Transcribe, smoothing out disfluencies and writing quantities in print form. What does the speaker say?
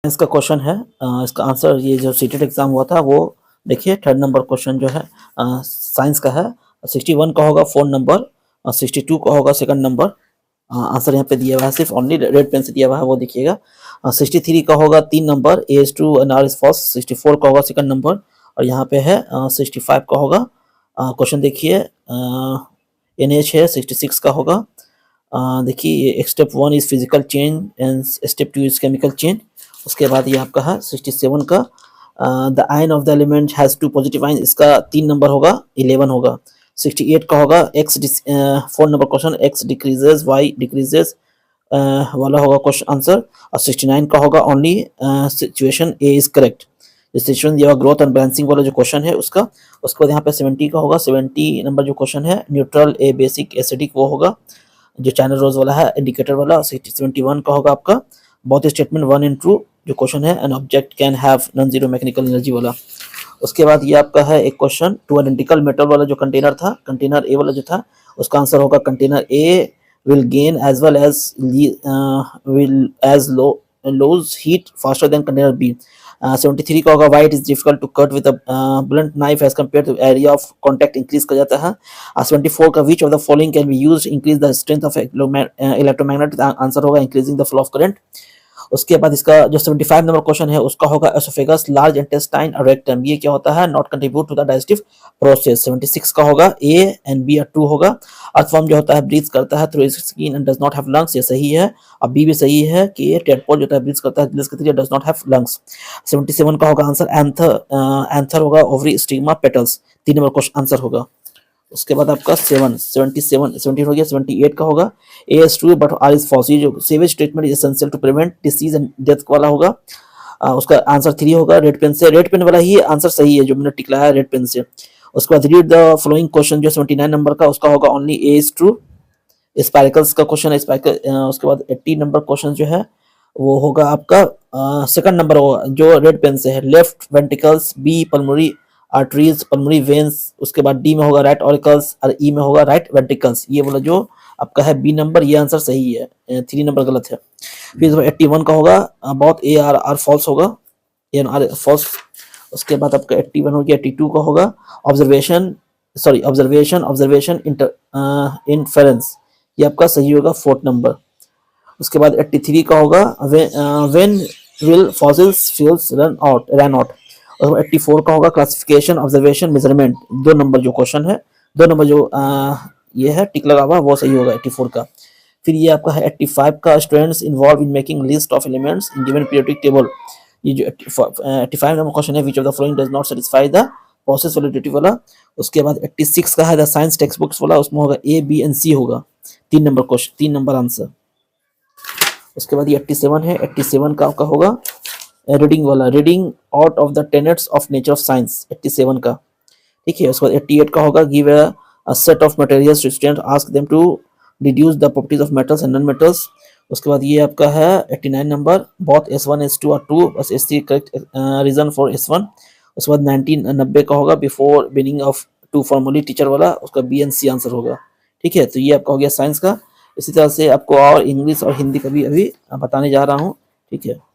इसका क्वेश्चन है इसका आंसर ये जो सीटेट एग्जाम हुआ था वो देखिए थर्ड नंबर क्वेश्चन जो है साइंस का है 61 का होगा फोन नंबर 62 का होगा सेकंड नंबर आंसर यहाँ पे दिया हुआ है सिर्फ ओनली रेड पेन से दिया हुआ है वो देखिएगा 63 का होगा 3 number A is two N R is first 64 का होगा सेकंड नंबर और यहाँ पे है 65 का होगा क्वेश्चन देखिए एन एच है 66 का होगा देखिए step 1 is physical change and step 2 is chemical change उसके बाद ये आपका है 67 का the ion of the element has to positive ion इसका 3 नंबर होगा 11 होगा 68 का होगा X 4 number question X decreases Y decreases वाला होगा क्वेश्चन आंसर और 69 का होगा only situation A is correct situation दिया हुआ ग्रोथ एंड बैलेंसिंग वाला जो क्वेश्चन है उसका उसके बाद यहाँ पे 70 का होगा 70 नंबर जो क्वेश्चन है न्यूट्रल ए बेसिक एसिडिक वो होगा जो चैनल रोज वाला है इंडिकेटर वाला 71 का होगा आपका बोथ स्टेटमेंट 1 एंड 2 जो क्वेश्चन है an object can have non zero mechanical energy वाला उसके बाद ये आपका है एक क्वेश्चन टू आइडेंटिकल मेटल वाला जो कंटेनर था कंटेनर ए वाला जो था उसका आंसर होगा container A will gain as well as will as lose heat faster than container B 73 का होगा why it is difficult to cut with a blunt knife as compared to area of contact increase कर जाता है 74 का which of the following can be used to increase the strength of electromagnet answer होगा increasing the flow of current उसके बाद इसका जो 75 number question है उसका होगा एसोफेगस लार्ज इंटेस्टाइन और रेक्टम ये क्या होता है not contribute to the digestive process 76 का होगा ए एंड बी और 2 होगा अर्थवर्म जो होता है ब्रीथ करता है through skin and does not have lungs ये सही है और बी भी सही है कि ये टेडपोल जो होता है ब्रीथ करता है गिल्स के through does not have lungs 77 का होगा आंसर एंथर होगा ovary stigma petals 3 number question answer होगा उसके बाद आपका 17 हो गया 78 का होगा A is true but R is false ये जो sewage treatment is essential to prevent disease and death वाला होगा उसका आंसर 3 होगा रेड पेन से रेड पेन वाला ही आंसर सही है जो मैंने टिक लाया रेड पेन से उसके बाद रीड द फॉलोइंग क्वेश्चन जो 79 नंबर का उसका होगा ओनली ए इज ट्रू स्पाइकल्स का क्वेश्चन है स्पाइकल उसके बाद 80 नंबर क्वेश्चन जो है वो होगा आपका सेकंड नंबर होगा जो रेड पेन से है left ventricles B pulmonary arteries pulmonary veins उसके बाद डी में होगा राइट ऑरिकल्स और ई में होगा राइट वेंट्रिकल्स ये बोला जो आपका है बी नंबर ये आंसर सही है 3 नंबर गलत है फिर 81 का होगा बहुत ए आर आर फॉल्स होगा ए आर फॉल्स उसके बाद आपका 81 हो गया 82 का होगा ऑब्जर्वेशन ऑब्जर्वेशन इनफेरेंस ये आपका सही होगा 4th नंबर उसके बाद 83 का होगा when will fossils fuels run out और 84 का होगा क्लासिफिकेशन ऑब्जर्वेशन मेजरमेंट 2 नंबर जो क्वेश्चन है 2 नंबर जो ये है टिक लगा हुआ वो सही होगा 84 का फिर ये आपका है 85 का students involve in making list of elements in given periodic table ये जो 85 नंबर क्वेश्चन है which of the following does not satisfy the process validity वाला उसके बाद 86 का है द साइंस टेक्स्ट बुक्स वाला उसमें होगा ए बी एंड सी होगा 3 नंबर क्वेश्चन 3 नंबर आंसर उसके बाद ये 87 है 87 का आपका होगा रीडिंग वाला reading out of the tenets of nature of science 87 का ठीक है उसके बाद 88 का होगा give a set of materials to student ask them to deduce the properties of metals and non metals उसके बाद ये आपका है 89 नंबर बोथ S1 S2 और 2 बस S3 correct reason for S1 उसके बाद 1990 का होगा before beginning of to formally teacher वाला उसका बी एंड सी आंसर होगा ठीक है तो ये आपका हो गया साइंस का इसी तरह से आपको और इंग्लिश और हिंदी का भी अभी बताने जा रहा हूँ ठीक है।